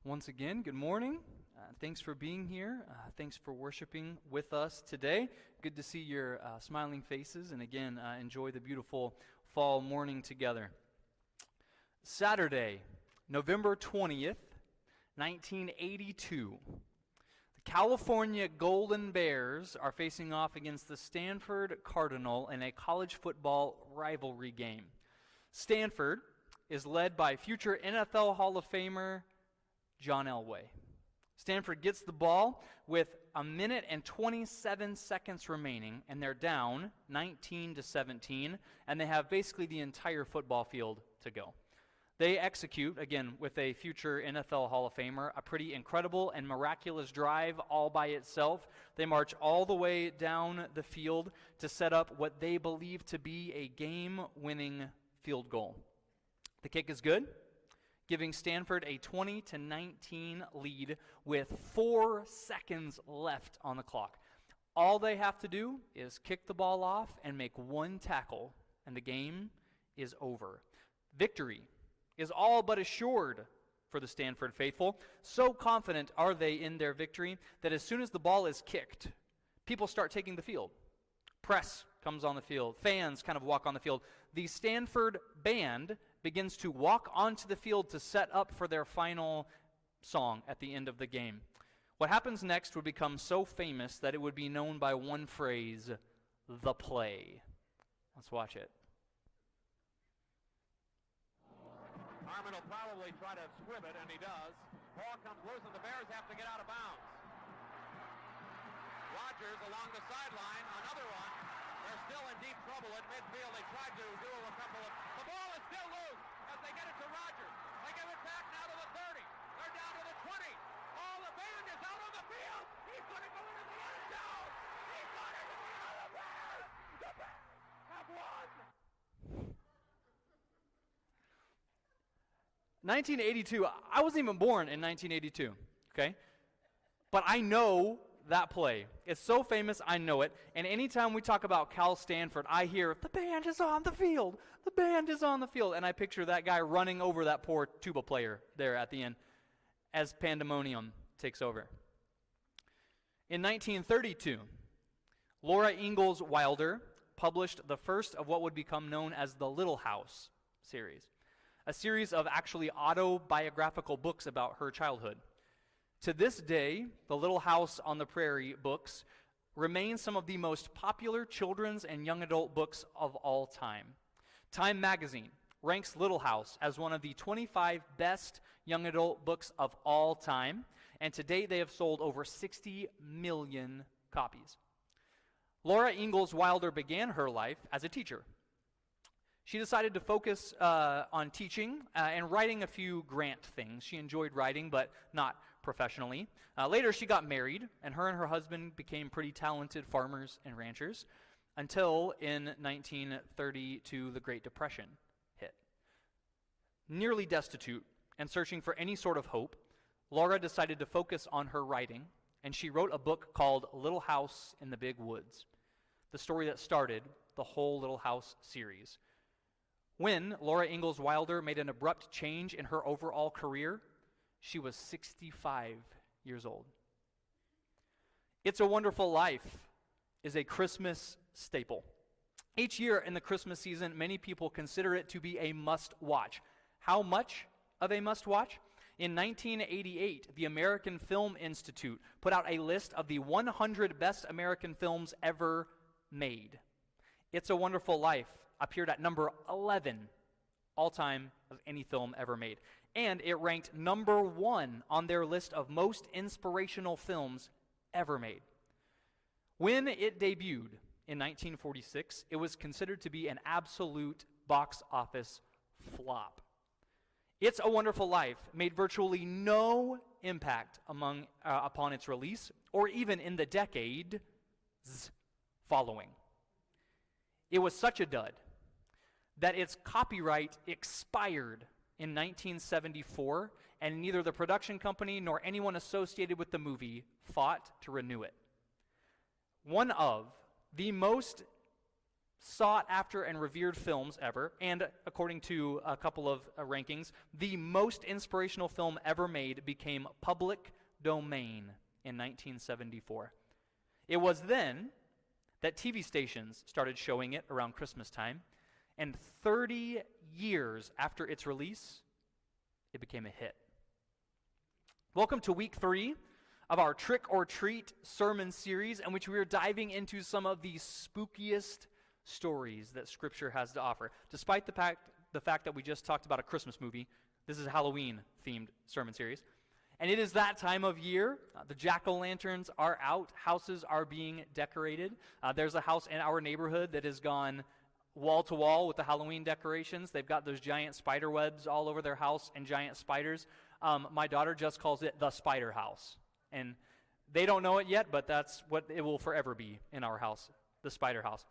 Once again, good morning. Thanks for being here. Thanks for worshiping with us today. Good to see your smiling faces, and again, enjoy the beautiful fall morning together. Saturday, November 20th, 1982. The California Golden Bears are facing off against the Stanford Cardinal in a college football rivalry game. Stanford is led by future NFL Hall of Famer John Elway. Stanford gets the ball with 1 minute and 27 seconds remaining, and they're down 19-17, and they have basically the entire football field to go. They execute, again, with a future NFL Hall of Famer, a pretty incredible and miraculous drive all by itself. They march all the way down the field to set up what they believe to be a game-winning field goal. The kick is good, giving Stanford a 20-19 lead with 4 seconds left on the clock. All they have to do is kick the ball off and make one tackle, and the game is over. Victory is all but assured for the Stanford faithful. So confident are they in their victory that as soon as the ball is kicked, people start taking the field. Press comes on the field. Fans kind of walk on the field. The Stanford band begins to walk onto the field to set up for their final song at the end of the game. What happens next would become so famous that it would be known by one phrase, the play. Let's watch it. Harmon will probably try to squib it, and he does. Ball comes loose, and the Bears have to get out of bounds. Rodgers along the sideline, another one. They're still in deep trouble at midfield. They tried to do a couple of... The ball is still loose as they get it to Rodgers. They give it back now to the 30. They're down to the 20. Oh, the band is out on the field. He's going to go into the end zone. He's going to do it on the Bears. The Bears have won. 1982, I wasn't even born in 1982, okay? But I know that play. It's so famous, I know it. And anytime we talk about Cal Stanford, I hear, the band is on the field. The band is on the field. And I picture that guy running over that poor tuba player there at the end as pandemonium takes over. In 1932, Laura Ingalls Wilder published the first of what would become known as the Little House series, a series of actually autobiographical books about her childhood. To this day, the Little House on the Prairie books remain some of the most popular children's and young adult books of all time. Time magazine ranks Little House as one of the 25 best young adult books of all time, and to date they have sold over 60 million copies. Laura Ingalls Wilder began her life as a teacher. She decided to focus on teaching and writing a few grant things. She enjoyed writing, but not professionally. Later, she got married, and her husband became pretty talented farmers and ranchers until in 1932, the Great Depression hit. Nearly destitute and searching for any sort of hope, Laura decided to focus on her writing, and she wrote a book called Little House in the Big Woods, the story that started the whole Little House series. When Laura Ingalls Wilder made an abrupt change in her overall career, she was 65 years old. It's a Wonderful Life is a Christmas staple. Each year in the Christmas season, many people consider it to be a must-watch. How much of a must-watch? In 1988, the American Film Institute put out a list of the 100 best American films ever made. It's a Wonderful Life appeared at number 11 all-time of any film ever made. And it ranked number 1 on their list of most inspirational films ever made. When it debuted in 1946, it was considered to be an absolute box office flop. It's a Wonderful Life made virtually no impact upon its release or even in the decades following. It was such a dud that its copyright expired in 1974, and neither the production company nor anyone associated with the movie fought to renew it. One of the most sought after and revered films ever, and according to a couple of rankings, the most inspirational film ever made became public domain in 1974. It was then that TV stations started showing it around Christmas time, and 30 years after its release, it became a hit. Welcome to week 3 of our Trick or Treat sermon series, in which we are diving into some of the spookiest stories that Scripture has to offer. Despite the fact that we just talked about a Christmas movie, this is a Halloween-themed sermon series. And it is that time of year. The jack-o'-lanterns are out. Houses are being decorated. There's a house in our neighborhood that has gone wall-to-wall with the Halloween decorations. They've got those giant spider webs all over their house and giant spiders. My daughter just calls it the Spider House. And they don't know it yet, but that's what it will forever be in our house, the Spider House.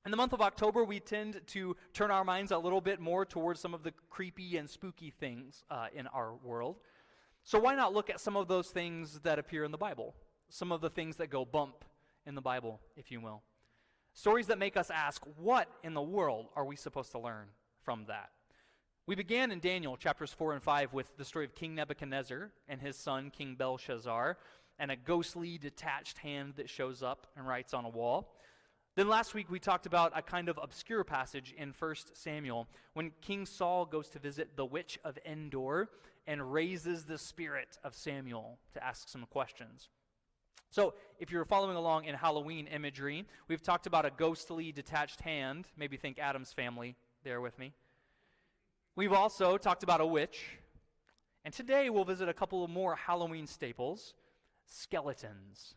In the month of October, we tend to turn our minds a little bit more towards some of the creepy and spooky things in our world. So why not look at some of those things that appear in the Bible? Some of the things that go bump in the Bible, if you will. Stories that make us ask, what in the world are we supposed to learn from that? We began in Daniel chapters 4 and 5 with the story of King Nebuchadnezzar and his son, King Belshazzar, and a ghostly detached hand that shows up and writes on a wall. Then last week we talked about a kind of obscure passage in 1 Samuel when King Saul goes to visit the witch of Endor and raises the spirit of Samuel to ask some questions. So if you're following along in Halloween imagery, we've talked about a ghostly detached hand. Maybe think Adam's Family there with me. We've also talked about a witch. And today we'll visit a couple of more Halloween staples, skeletons.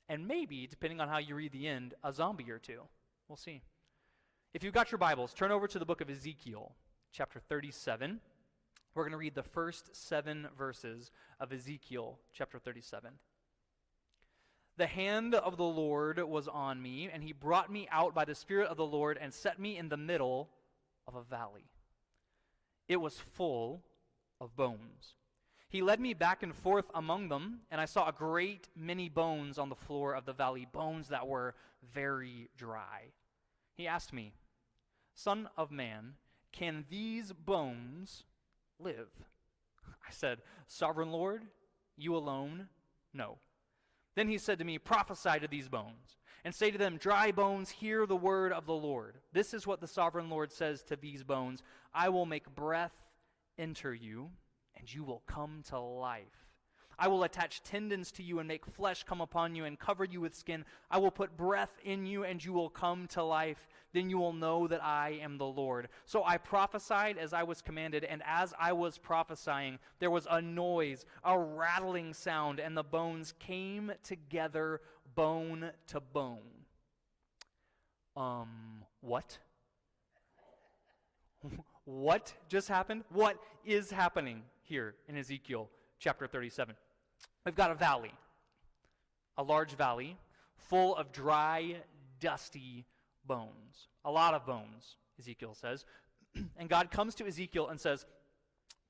And maybe, depending on how you read the end, a zombie or two. We'll see. If you've got your Bibles, turn over to the book of Ezekiel, chapter 37. We're going to read the first 7 verses of Ezekiel, chapter 37. The hand of the Lord was on me, and he brought me out by the Spirit of the Lord and set me in the middle of a valley. It was full of bones. He led me back and forth among them, and I saw a great many bones on the floor of the valley, bones that were very dry. He asked me, "Son of man, can these bones live?" I said, "Sovereign Lord, you alone know." Then he said to me, "Prophesy to these bones, and say to them, dry bones, hear the word of the Lord. This is what the Sovereign Lord says to these bones. I will make breath enter you, and you will come to life. I will attach tendons to you and make flesh come upon you and cover you with skin. I will put breath in you, and you will come to life. Then you will know that I am the Lord." So I prophesied as I was commanded, and as I was prophesying, there was a noise, a rattling sound, and the bones came together, bone to bone. What? What just happened? What is happening here in Ezekiel chapter 37? We've got a valley, a large valley, full of dry, dusty bones. A lot of bones, Ezekiel says. And God comes to Ezekiel and says,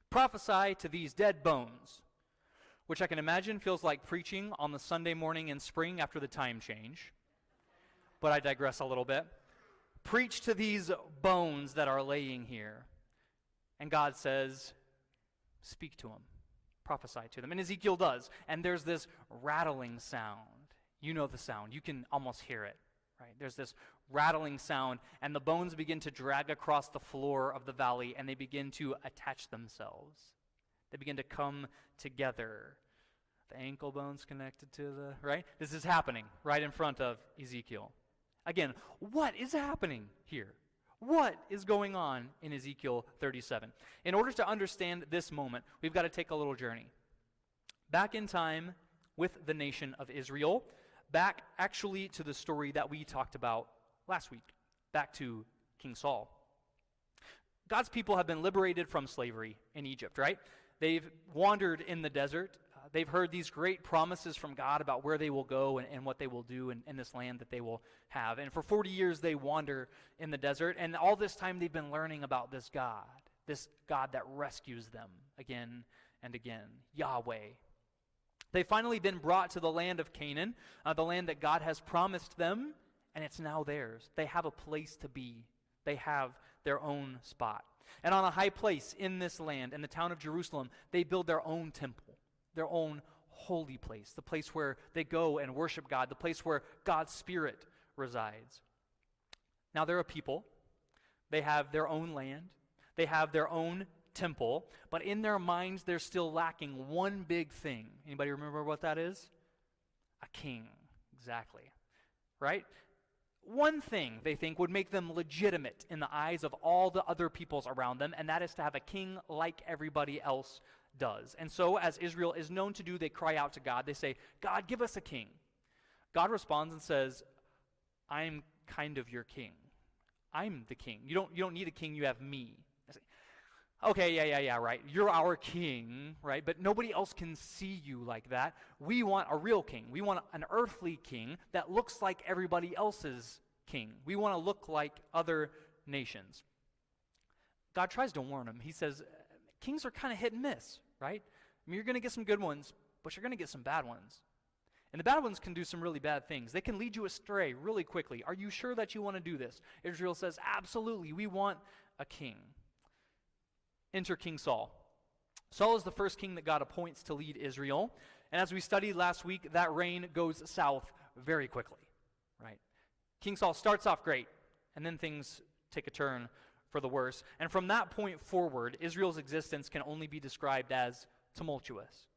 "Prophesy to these dead bones," which I can imagine feels like preaching on the Sunday morning in spring after the time change. But I digress a little bit. Preach to these bones that are laying here. And God says, speak to them. Prophesy to them. And Ezekiel does. And there's this rattling sound. You know the sound. You can almost hear it, right? There's this rattling sound, and the bones begin to drag across the floor of the valley, and they begin to attach themselves. They begin to come together. The ankle bones connected to the, right? This is happening right in front of Ezekiel. Again, what is happening here? What is going on in Ezekiel 37? In order to understand this moment, we've got to take a little journey. Back in time with the nation of Israel, back actually to the story that we talked about last week, back to King Saul. God's people have been liberated from slavery in Egypt, right? They've wandered in the desert. They've heard these great promises from God about where they will go and what they will do in this land that they will have. And for 40 years they wander in the desert, and all this time they've been learning about this God that rescues them again and again, Yahweh. They've finally been brought to the land of Canaan, the land that God has promised them, and it's now theirs. They have a place to be. They have their own spot. And on a high place in this land, in the town of Jerusalem, they build their own temple, their own holy place, the place where they go and worship God, the place where God's Spirit resides. Now, they're a people. They have their own land. They have their own temple, but in their minds, they're still lacking one big thing. Anybody remember what that is? A king. Exactly. Right? One thing they think would make them legitimate in the eyes of all the other peoples around them, and that is to have a king like everybody else does. And so, as Israel is known to do, they cry out to God. They say, God, give us a king. God responds and says, I'm kind of your king. I'm the king. You don't need a king, you have me. I say, okay, yeah, right. You're our king, right? But nobody else can see you like that. We want a real king. We want an earthly king that looks like everybody else's king. We want to look like other nations. God tries to warn him. He says, kings are kind of hit and miss, right? I mean, you're going to get some good ones, but you're going to get some bad ones. And the bad ones can do some really bad things. They can lead you astray really quickly. Are you sure that you want to do this? Israel says, absolutely, we want a king. Enter King Saul. Saul is the first king that God appoints to lead Israel. And as we studied last week, that reign goes south very quickly, right? King Saul starts off great, and then things take a turn for the worse. And from that point forward, Israel's existence can only be described as tumultuous.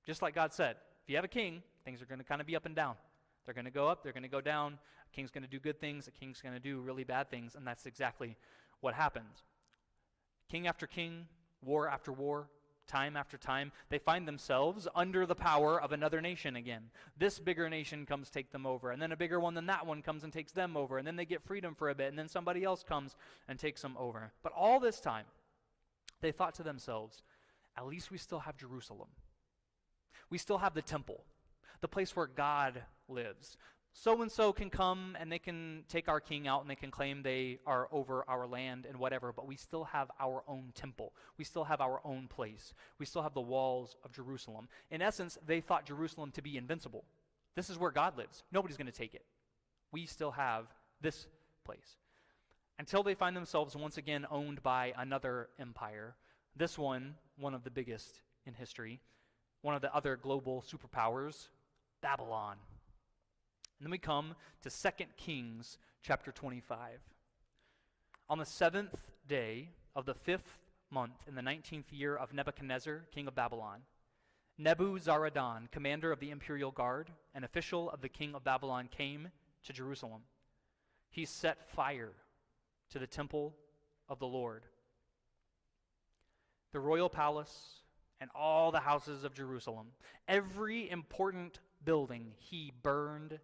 Just like God said, if you have a king, things are going to kind of be up and down. They're going to go up, they're going to go down. A king's going to do good things, a king's going to do really bad things, and that's exactly what happens. King after king, war after war, time after time, they find themselves under the power of another nation again. This bigger nation comes take them over, and then a bigger one than that one comes and takes them over, and then they get freedom for a bit, and then somebody else comes and takes them over. But all this time, they thought to themselves, at least we still have Jerusalem. We still have the temple, the place where God lives. So-and-so can come and they can take our king out and they can claim they are over our land and whatever, but we still have our own temple. We still have our own place. We still have the walls of Jerusalem. In essence, they thought Jerusalem to be invincible. This is where God lives. Nobody's going to take it. We still have this place. Until they find themselves once again owned by another empire. This one of the biggest in history. One of the other global superpowers, Babylon. And then we come to 2 Kings chapter 25. On the 7th day of the 5th month in the 19th year of Nebuchadnezzar, king of Babylon, Nebuzaradan, commander of the imperial guard, an official of the king of Babylon, came to Jerusalem. He set fire to the temple of the Lord, the royal palace, and all the houses of Jerusalem. Every important building he burned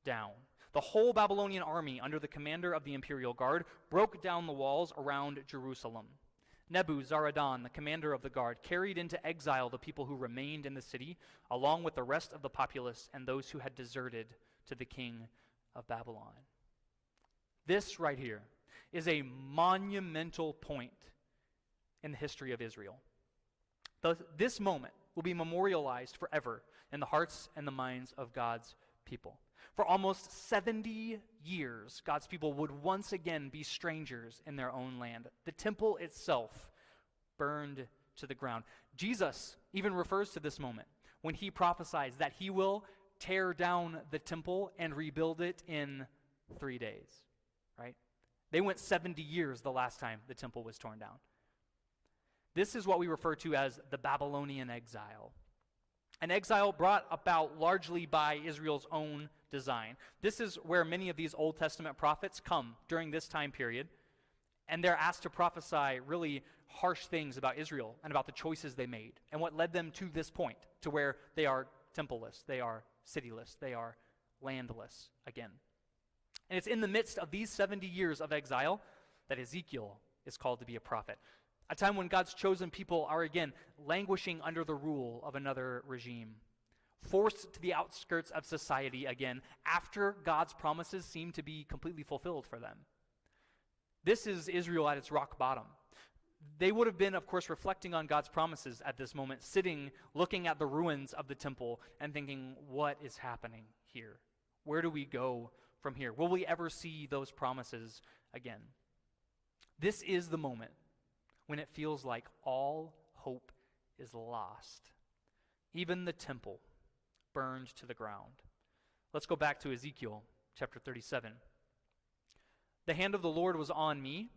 down. The whole Babylonian army, under the commander of the imperial guard, broke down the walls around Jerusalem. Nebuzaradan, the commander of the guard, carried into exile the people who remained in the city, along with the rest of the populace and those who had deserted to the king of Babylon. This right here is a monumental point in the history of Israel. This moment will be memorialized forever in the hearts and the minds of God's people. For almost 70 years, God's people would once again be strangers in their own land. The temple itself burned to the ground. Jesus even refers to this moment when he prophesies that he will tear down the temple and rebuild it in 3 days, right? They went 70 years the last time the temple was torn down. This is what we refer to as the Babylonian exile. An exile brought about largely by Israel's own design. This is where many of these Old Testament prophets come during this time period, and they're asked to prophesy really harsh things about Israel and about the choices they made and what led them to this point, to where they are templeless, they are cityless, they are landless again. And it's in the midst of these 70 years of exile that Ezekiel is called to be a prophet. A time when God's chosen people are again languishing under the rule of another regime, forced to the outskirts of society again after God's promises seem to be completely fulfilled for them. This is Israel at its rock bottom. They would have been, of course, reflecting on God's promises at this moment, sitting, looking at the ruins of the temple and thinking, what is happening here? Where do we go from here? Will we ever see those promises again? This is the moment when it feels like all hope is lost. Even the temple burned to the ground. Let's go back to Ezekiel chapter 37. The hand of the Lord was on me,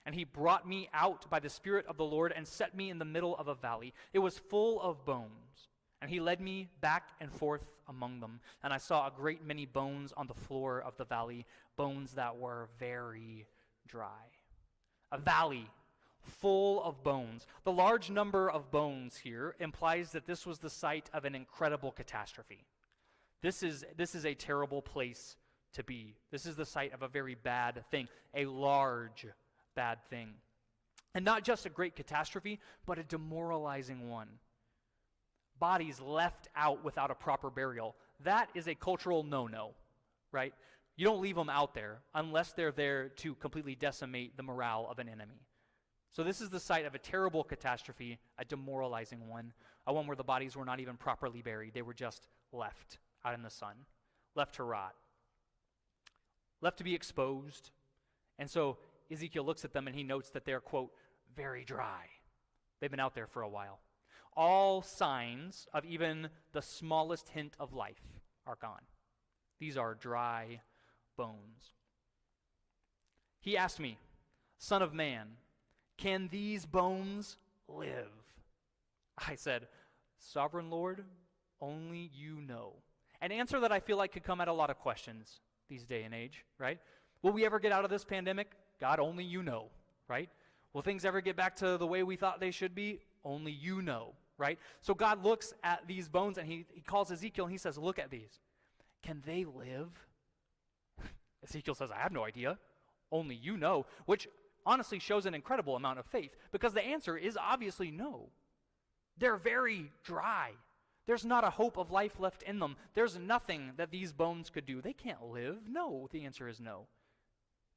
and he brought me out by the Spirit of the Lord and set me in the middle of a valley. It was full of bones, and he led me back and forth among them. And I saw a great many bones on the floor of the valley, bones that were very dry. A valley full of bones. The large number of bones here implies that this was the site of an incredible catastrophe. This is a terrible place to be. This is the site of a very bad thing, a large bad thing. And not just a great catastrophe, but a demoralizing one. Bodies left out without a proper burial. That is a cultural no-no, right? You don't leave them out there unless they're there to completely decimate the morale of an enemy. So this is the site of a terrible catastrophe, a demoralizing one, a one where the bodies were not even properly buried. They were just left out in the sun, left to rot, left to be exposed. And so Ezekiel looks at them and he notes that they're, quote, very dry. They've been out there for a while. All signs of even the smallest hint of life are gone. These are dry bones. He asked me, Son of man, can these bones live? I said, Sovereign Lord, only you know. An answer that I feel like could come at a lot of questions these day and age, right? Will we ever get out of this pandemic? God, only you know, right? Will things ever get back to the way we thought they should be? Only you know, right? So God looks at these bones and he calls Ezekiel and he says, look at these. Can they live? Ezekiel says, I have no idea. Only you know, which honestly shows an incredible amount of faith because the answer is obviously no. They're very dry. There's not a hope of life left in them. There's nothing that these bones could do. They can't live. No, the answer is no.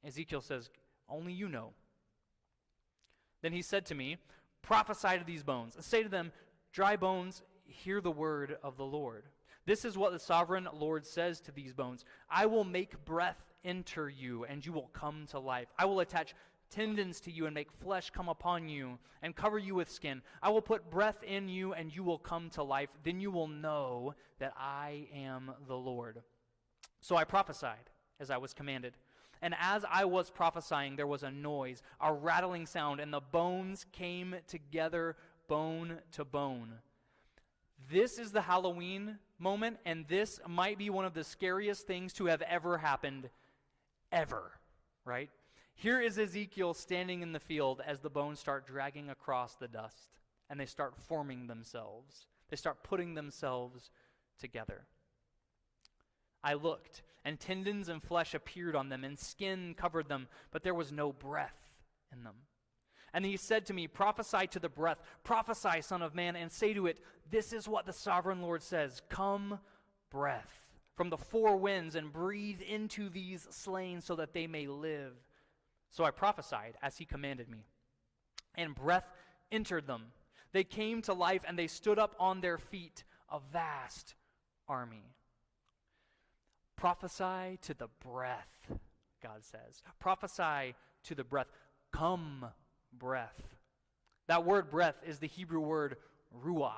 Ezekiel says, only you know. Then he said to me, prophesy to these bones, and say to them, dry bones, hear the word of the Lord. This is what the sovereign Lord says to these bones. I will make breath enter you, and you will come to life. I will attach tendons to you and make flesh come upon you and cover you with skin. I will put breath in you, and you will come to life. Then you will know that I am the Lord. So I prophesied as I was commanded. And as I was prophesying, there was a noise, a rattling sound, and the bones came together, bone to bone. This is the Halloween moment, and this might be one of the scariest things to have ever happened, ever, right? Here is Ezekiel standing in the field as the bones start dragging across the dust, and they start forming themselves. They start putting themselves together. I looked, and tendons and flesh appeared on them, and skin covered them, but there was no breath in them. And he said to me, prophesy to the breath, prophesy, Son of man, and say to it, this is what the sovereign Lord says, come, breath, from the four winds, and breathe into these slain so that they may live. So I prophesied as he commanded me, and breath entered them. They came to life, and they stood up on their feet, a vast army. Prophesy to the breath, God says. Prophesy to the breath. Come, breath. That word breath is the Hebrew word ruach.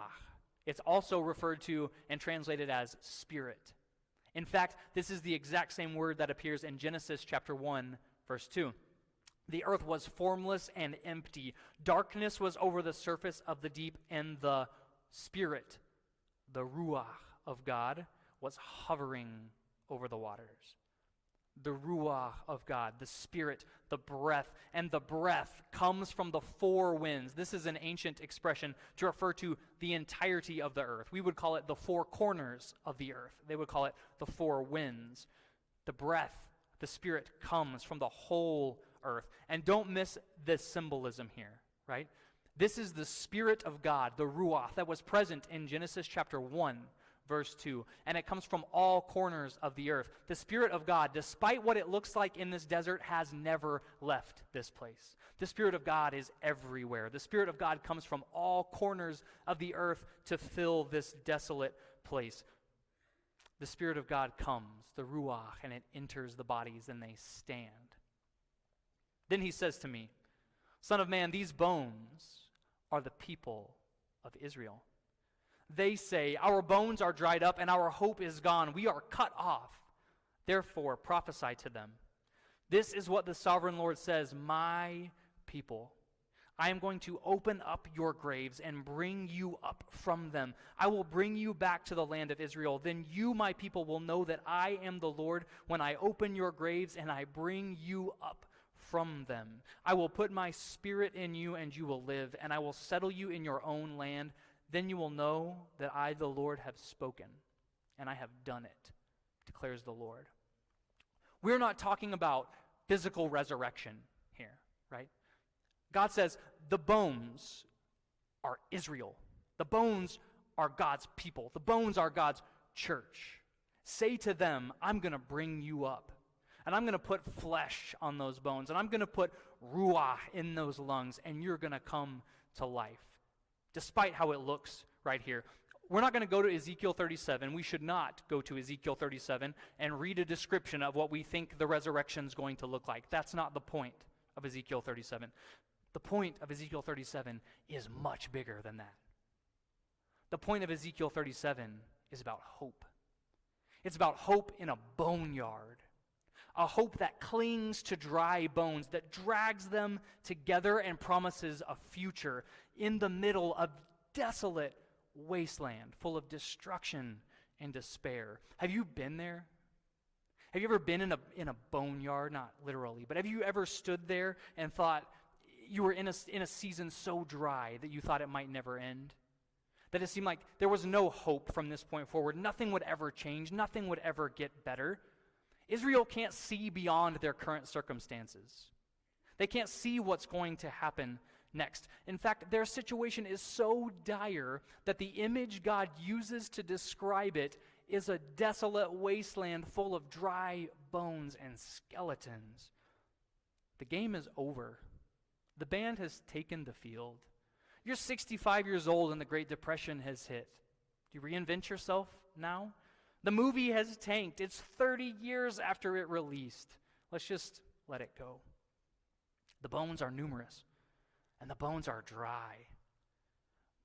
It's also referred to and translated as spirit. In fact, this is the exact same word that appears in Genesis chapter 1, verse 2. The earth was formless and empty. Darkness was over the surface of the deep, and the spirit, the ruach of God, was hovering over the waters. The ruach of God, the spirit, the breath, and the breath comes from the four winds. This is an ancient expression to refer to the entirety of the earth. We would call it the four corners of the earth. They would call it the four winds. The breath, the spirit comes from the whole earth. And don't miss this symbolism here, right? This is the spirit of God, the ruach, that was present in Genesis chapter 1, verse 2, and it comes from all corners of the earth. The Spirit of God, despite what it looks like in this desert, has never left this place. The Spirit of God is everywhere. The Spirit of God comes from all corners of the earth to fill this desolate place. the Spirit of God comes, the Ruach, and it enters the bodies, and they stand. Then he says to me, Son of man, these bones are the people of Israel. They say, our bones are dried up, and our hope is gone. We are cut off. Therefore, prophesy to them. This is what the sovereign Lord says, my people. I am going to open up your graves and bring you up from them. I will bring you back to the land of Israel. Then you, my people, will know that I am the Lord when I open your graves and I bring you up from them. I will put my spirit in you and you will live, and I will settle you in your own land. Then you will know that I, the Lord, have spoken, and I have done it, declares the Lord. We're not talking about physical resurrection here, right? God says the bones are Israel. The bones are God's people. The bones are God's church. Say to them, I'm going to bring you up, and I'm going to put flesh on those bones, and I'm going to put ruach in those lungs, and you're going to come to life, despite how it looks right here. We're not going to go to Ezekiel 37. We should not go to Ezekiel 37 and read a description of what we think the resurrection is going to look like. That's not the point of Ezekiel 37. The point of Ezekiel 37 is much bigger than that. The point of Ezekiel 37 is about hope. It's about hope in a boneyard, a hope that clings to dry bones, that drags them together and promises a future in the middle of desolate wasteland full of destruction and despair. Have you been there? Have you ever been in a boneyard? Not literally, but have you ever stood there and thought you were in a season so dry that you thought it might never end? That it seemed like there was no hope from this point forward. Nothing would ever change. Nothing would ever get better. Israel can't see beyond their current circumstances. They can't see what's going to happen next. In fact, their situation is so dire that the image God uses to describe it is a desolate wasteland full of dry bones and skeletons. The game is over. The band has taken the field. You're 65 years old and the Great Depression has hit. Do you reinvent yourself now? The movie has tanked. It's 30 years after it released. Let's just let it go. The bones are numerous, and the bones are dry.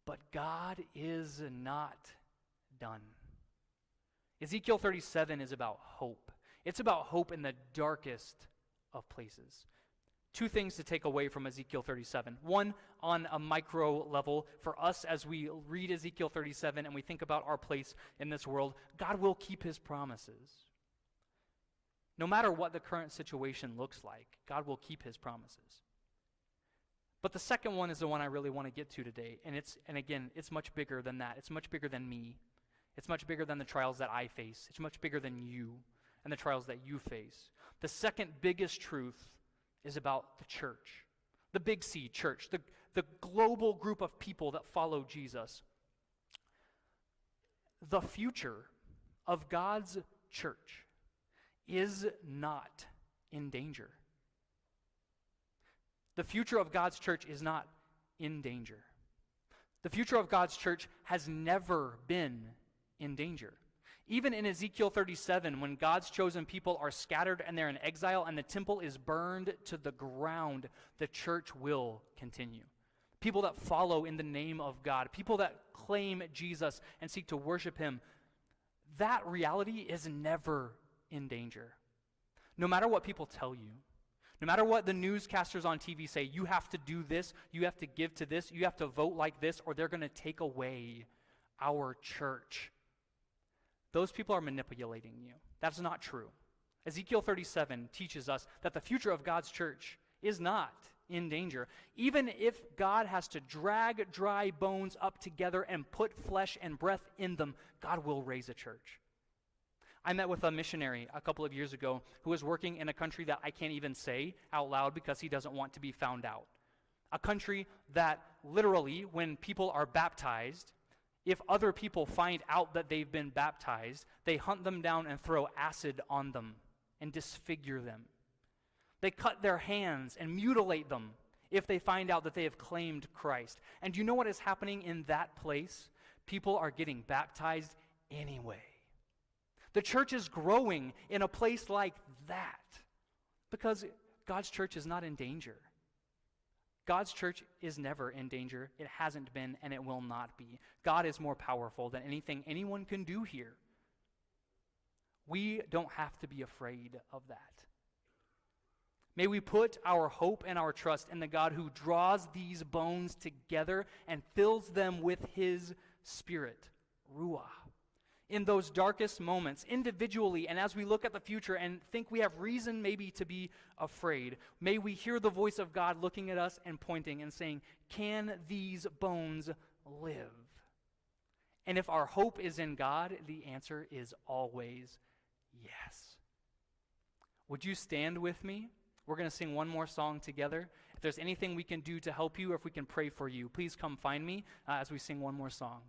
But God is not done. Ezekiel 37 is about hope. It's about hope in the darkest of places. Two things to take away from Ezekiel 37. One, on a micro level, for us as we read Ezekiel 37 and we think about our place in this world, God will keep his promises. No matter what the current situation looks like, God will keep his promises. But the second one is the one I really want to get to today, and again, it's much bigger than that. It's much bigger than me. It's much bigger than the trials that I face. It's much bigger than you and the trials that you face. The second biggest truth is about the church, the Big C church, the global group of people that follow Jesus. The future of God's church is not in danger. The future of God's church is not in danger. The future of God's church has never been in danger. Even in Ezekiel 37, when God's chosen people are scattered and they're in exile and the temple is burned to the ground, the church will continue. People that follow in the name of God, people that claim Jesus and seek to worship him, that reality is never in danger. No matter what people tell you, no matter what the newscasters on TV say, you have to do this, you have to give to this, you have to vote like this, or they're going to take away our church. Those people are manipulating you. That's not true. Ezekiel 37 teaches us that the future of God's church is not in danger. Even if God has to drag dry bones up together and put flesh and breath in them, God will raise a church. I met with a missionary a couple of years ago who was working in a country that I can't even say out loud because he doesn't want to be found out. A country that literally, when people are baptized, if other people find out that they've been baptized, they hunt them down and throw acid on them and disfigure them. They cut their hands and mutilate them if they find out that they have claimed Christ. And do you know what is happening in that place? People are getting baptized anyway. The church is growing in a place like that because God's church is not in danger. God's church is never in danger. It hasn't been, and it will not be. God is more powerful than anything anyone can do here. We don't have to be afraid of that. May we put our hope and our trust in the God who draws these bones together and fills them with his Spirit, Ruah. In those darkest moments, individually, and as we look at the future and think we have reason maybe to be afraid, may we hear the voice of God looking at us and pointing and saying, can these bones live? And if our hope is in God, the answer is always yes. Would you stand with me? We're going to sing one more song together. If there's anything we can do to help you or if we can pray for you, please come find me as we sing one more song.